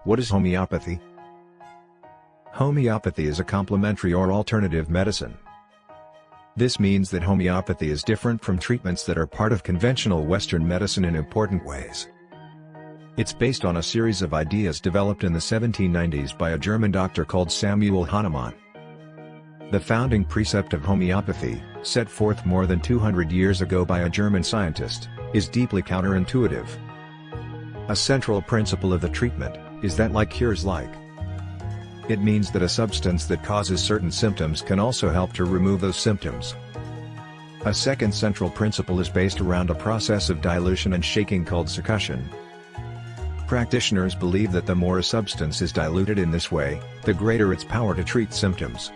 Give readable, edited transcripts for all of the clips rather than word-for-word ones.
What is homeopathy? Homeopathy is a complementary or alternative medicine. This means that homeopathy is different from treatments that are part of conventional Western medicine in important ways. It's based on a series of ideas developed in the 1790s by a German doctor called Samuel Hahnemann. The founding precept of homeopathy, set forth more than 200 years ago by a German scientist, is deeply counterintuitive. A central principle of the treatment is that like cures like. It means that a substance that causes certain symptoms can also help to remove those symptoms. A second central principle is based around a process of dilution and shaking called succussion. Practitioners believe that the more a substance is diluted in this way, the greater its power to treat symptoms.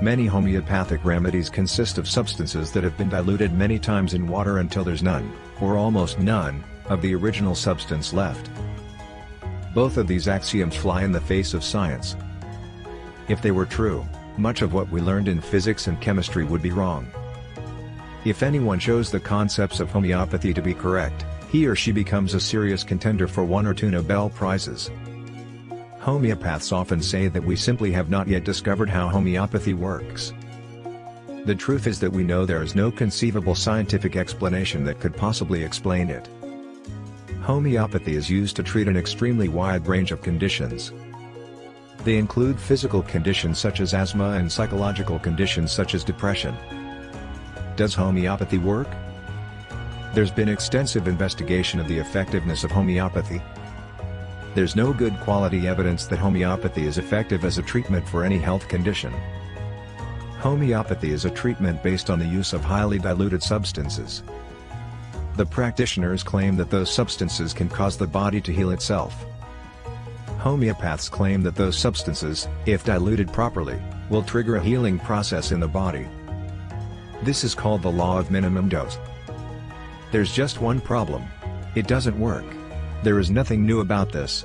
Many homeopathic remedies consist of substances that have been diluted many times in water until there's none, or almost none, of the original substance left. Both of these axioms fly in the face of science. If they were true, much of what we learned in physics and chemistry would be wrong. If anyone shows the concepts of homeopathy to be correct, he or she becomes a serious contender for 1 or 2 Nobel Prizes. Homeopaths often say that we simply have not yet discovered how homeopathy works. The truth is that we know there is no conceivable scientific explanation that could possibly explain it. Homeopathy is used to treat an extremely wide range of conditions. They include physical conditions such as asthma and psychological conditions such as depression. Does homeopathy work? There's been extensive investigation of the effectiveness of homeopathy. There's no good quality evidence that homeopathy is effective as a treatment for any health condition. Homeopathy is a treatment based on the use of highly diluted substances. The practitioners claim that those substances can cause the body to heal itself. Homeopaths claim that those substances, if diluted properly, will trigger a healing process in the body. This is called the law of minimum dose. There's just one problem. It doesn't work. There is nothing new about this.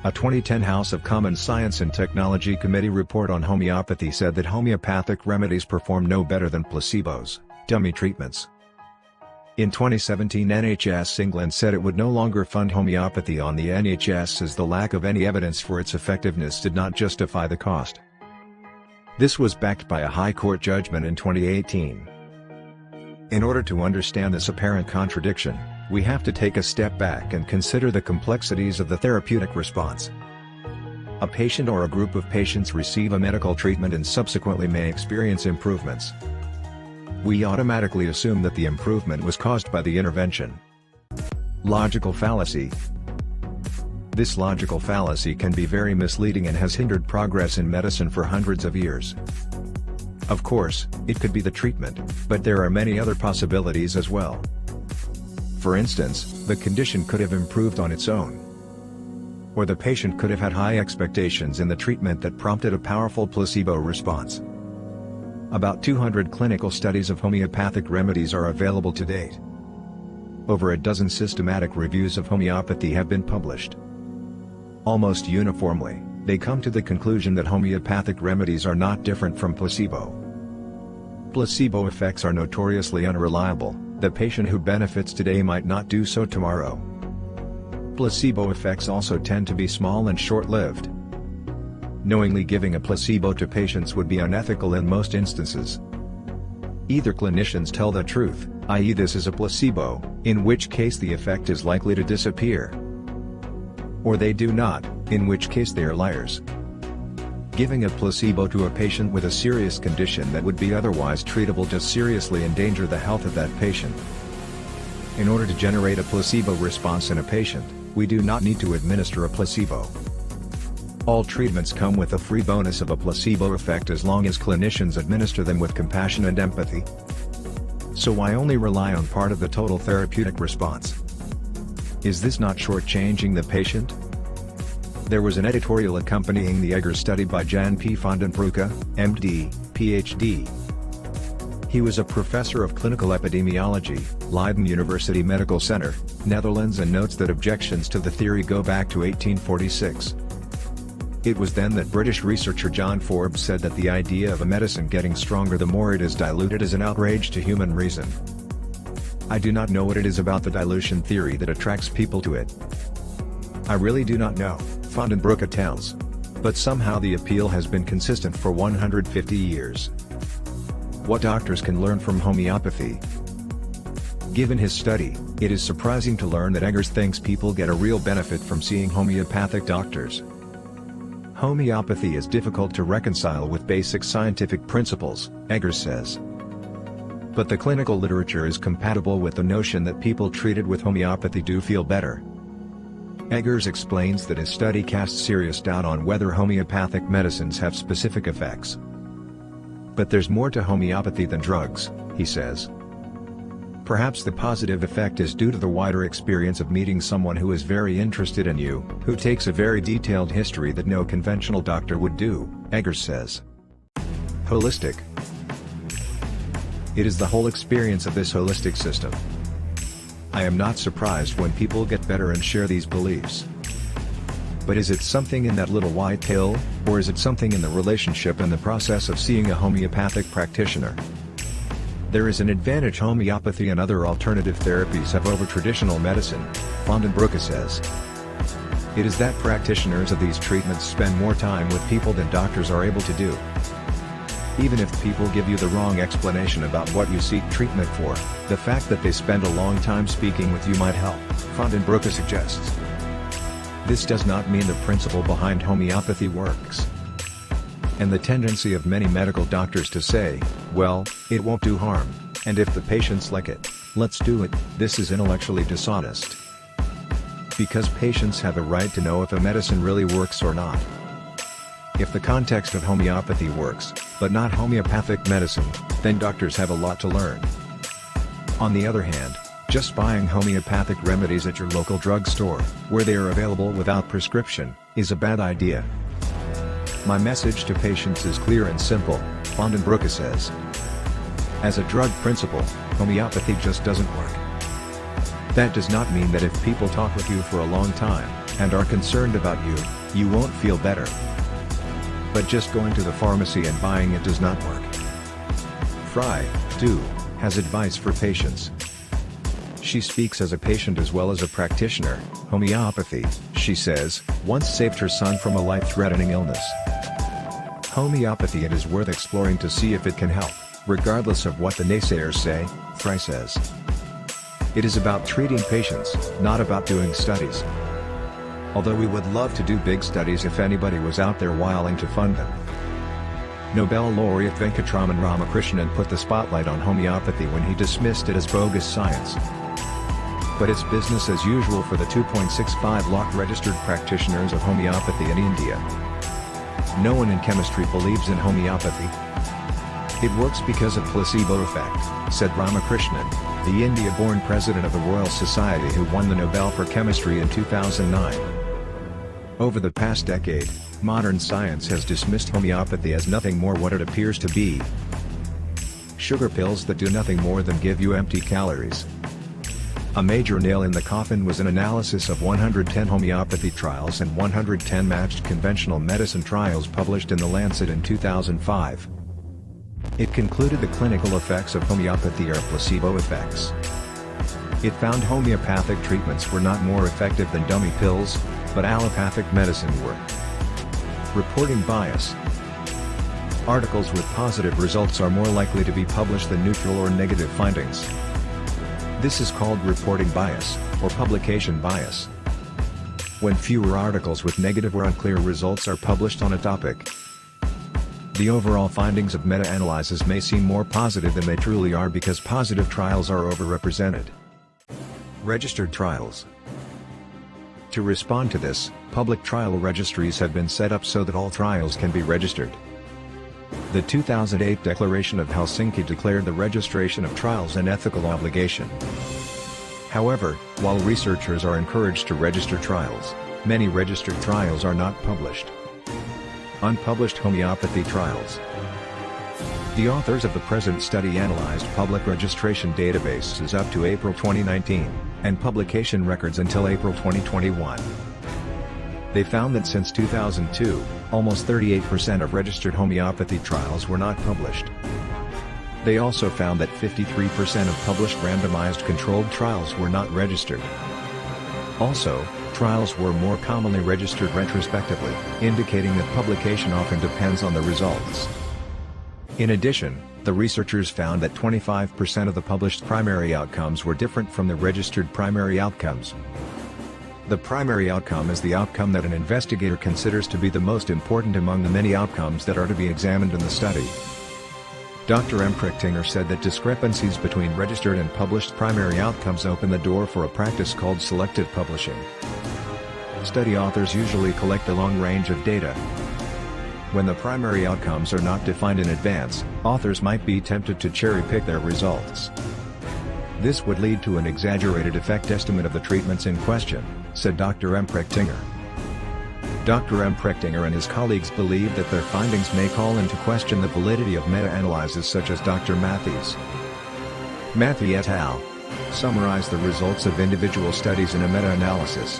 A 2010 House of Common Science and Technology Committee report on homeopathy said that homeopathic remedies perform no better than placebos, dummy treatments. In 2017, NHS England said it would no longer fund homeopathy on the NHS as the lack of any evidence for its effectiveness did not justify the cost. This was backed by a High Court judgment in 2018. In order to understand this apparent contradiction, we have to take a step back and consider the complexities of the therapeutic response. A patient or a group of patients receive a medical treatment and subsequently may experience improvements. We automatically assume that the improvement was caused by the intervention. Logical fallacy. This logical fallacy can be very misleading and has hindered progress in medicine for hundreds of years. Of course, it could be the treatment, but there are many other possibilities as well. For instance, the condition could have improved on its own. Or the patient could have had high expectations in the treatment that prompted a powerful placebo response. About 200 clinical studies of homeopathic remedies are available to date. Over a dozen systematic reviews of homeopathy have been published. Almost uniformly, they come to the conclusion that homeopathic remedies are not different from placebo. Placebo effects are notoriously unreliable. The patient who benefits today might not do so tomorrow. Placebo effects also tend to be small and short-lived. Knowingly giving a placebo to patients would be unethical in most instances. Either clinicians tell the truth, i.e. this is a placebo, in which case the effect is likely to disappear. Or they do not, in which case they are liars. Giving a placebo to a patient with a serious condition that would be otherwise treatable does seriously endanger the health of that patient. In order to generate a placebo response in a patient, we do not need to administer a placebo. All treatments come with a free bonus of a placebo effect as long as clinicians administer them with compassion and empathy. So why only rely on part of the total therapeutic response? Is this not shortchanging the patient? There was an editorial accompanying the Egger study by Jan P. van den Broeke, MD, PhD. He was a professor of clinical epidemiology, Leiden University Medical Center, Netherlands, and notes that objections to the theory go back to 1846. It was then that British researcher John Forbes said that the idea of a medicine getting stronger the more it is diluted is an outrage to human reason. I do not know what it is about the dilution theory that attracts people to it. I really do not know, Vandenbroucke tells. But somehow the appeal has been consistent for 150 years. What doctors can learn from homeopathy? Given his study, it is surprising to learn that Eggers thinks people get a real benefit from seeing homeopathic doctors. Homeopathy is difficult to reconcile with basic scientific principles, Eggers says. But the clinical literature is compatible with the notion that people treated with homeopathy do feel better. Eggers explains that his study casts serious doubt on whether homeopathic medicines have specific effects. But there's more to homeopathy than drugs, he says. Perhaps the positive effect is due to the wider experience of meeting someone who is very interested in you, who takes a very detailed history that no conventional doctor would do, Eggers says. Holistic. It is the whole experience of this holistic system. I am not surprised when people get better and share these beliefs. But is it something in that little white pill, or is it something in the relationship and the process of seeing a homeopathic practitioner? There is an advantage homeopathy and other alternative therapies have over traditional medicine, Vandenbroucke says. It is that practitioners of these treatments spend more time with people than doctors are able to do. Even if people give you the wrong explanation about what you seek treatment for, the fact that they spend a long time speaking with you might help, Vandenbroucke suggests. This does not mean the principle behind homeopathy works. And the tendency of many medical doctors to say, well, it won't do harm, and if the patients like it, let's do it, this is intellectually dishonest. Because patients have a right to know if a medicine really works or not. If the context of homeopathy works, but not homeopathic medicine, then doctors have a lot to learn. On the other hand, just buying homeopathic remedies at your local drugstore, where they are available without prescription, is a bad idea. My message to patients is clear and simple, Vandenbroucke says. As a drug principle, homeopathy just doesn't work. That does not mean that if people talk with you for a long time, and are concerned about you, you won't feel better. But just going to the pharmacy and buying it does not work. Fry, too, has advice for patients. She speaks as a patient as well as a practitioner. Homeopathy, she says, once saved her son from a life-threatening illness. Homeopathy, it is worth exploring to see if it can help, regardless of what the naysayers say, Fry says. It is about treating patients, not about doing studies. Although we would love to do big studies if anybody was out there willing to fund them. Nobel laureate Venkatraman Ramakrishnan put the spotlight on homeopathy when he dismissed it as bogus science. But it's business as usual for the 2.65 lakh registered practitioners of homeopathy in India. No one in chemistry believes in homeopathy. It works because of placebo effect, said Ramakrishnan, the India-born president of the Royal Society who won the Nobel for Chemistry in 2009. Over the past decade, modern science has dismissed homeopathy as nothing more what it appears to be. Sugar pills that do nothing more than give you empty calories. A major nail in the coffin was an analysis of 110 homeopathy trials and 110 matched conventional medicine trials published in The Lancet in 2005. It concluded the clinical effects of homeopathy are placebo effects. It found homeopathic treatments were not more effective than dummy pills, but allopathic medicine were. Reporting bias. Articles with positive results are more likely to be published than neutral or negative findings. This is called reporting bias, or publication bias. When fewer articles with negative or unclear results are published on a topic, the overall findings of meta-analyses may seem more positive than they truly are because positive trials are overrepresented. Registered trials. To respond to this, public trial registries have been set up so that all trials can be registered. The 2008 Declaration of Helsinki declared the registration of trials an ethical obligation. However, while researchers are encouraged to register trials, many registered trials are not published. Unpublished homeopathy trials. The authors of the present study analyzed public registration databases up to April 2019, and publication records until April 2021. They found that since 2002, almost 38% of registered homeopathy trials were not published. They also found that 53% of published randomized controlled trials were not registered. Also, trials were more commonly registered retrospectively, indicating that publication often depends on the results. In addition, the researchers found that 25% of the published primary outcomes were different from the registered primary outcomes. The primary outcome is the outcome that an investigator considers to be the most important among the many outcomes that are to be examined in the study. Dr. Emprichtinger said that discrepancies between registered and published primary outcomes open the door for a practice called selective publishing. Study authors usually collect a long range of data. When the primary outcomes are not defined in advance, authors might be tempted to cherry-pick their results. This would lead to an exaggerated effect estimate of the treatments in question, said Dr. Emprichtinger. Dr. Emprichtinger and his colleagues believe that their findings may call into question the validity of meta-analyses such as Dr. Matthey's. Matthey et al. Summarize the results of individual studies in a meta-analysis.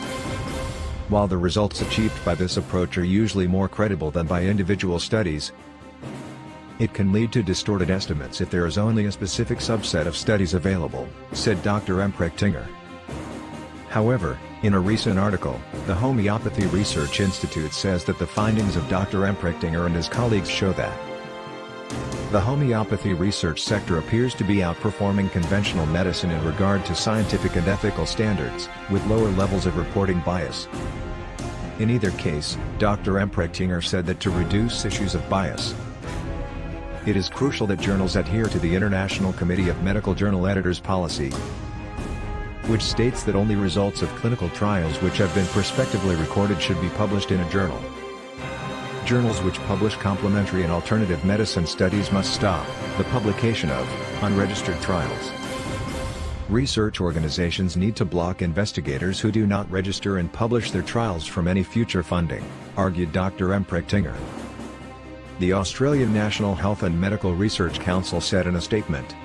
While the results achieved by this approach are usually more credible than by individual studies, it can lead to distorted estimates if there is only a specific subset of studies available, said Dr. Emprichtinger. However, in a recent article, the Homeopathy Research Institute says that the findings of Dr. Emprichtinger and his colleagues show that the homeopathy research sector appears to be outperforming conventional medicine in regard to scientific and ethical standards, with lower levels of reporting bias. In either case, Dr. Emprichtinger said that to reduce issues of bias, it is crucial that journals adhere to the International Committee of Medical Journal Editors policy, which states that only results of clinical trials which have been prospectively recorded should be published in a journal. Journals which publish complementary and alternative medicine studies must stop the publication of unregistered trials. Research organizations need to block investigators who do not register and publish their trials from any future funding, argued Dr. Emprichtinger. The Australian National Health and Medical Research Council said in a statement,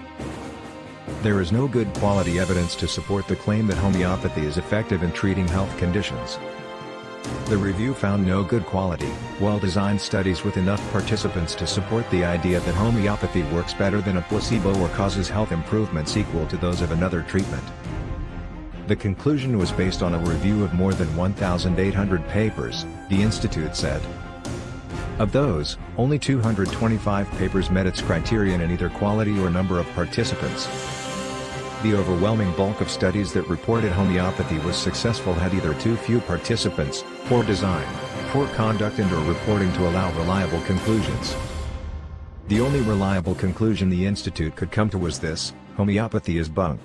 "There is no good quality evidence to support the claim that homeopathy is effective in treating health conditions. The review found no good quality, well-designed studies with enough participants to support the idea that homeopathy works better than a placebo or causes health improvements equal to those of another treatment." The conclusion was based on a review of more than 1,800 papers, the institute said. Of those, only 225 papers met its criterion in either quality or number of participants. The overwhelming bulk of studies that reported homeopathy was successful had either too few participants, poor design, poor conduct and/or reporting to allow reliable conclusions. The only reliable conclusion the institute could come to was this: homeopathy is bunk.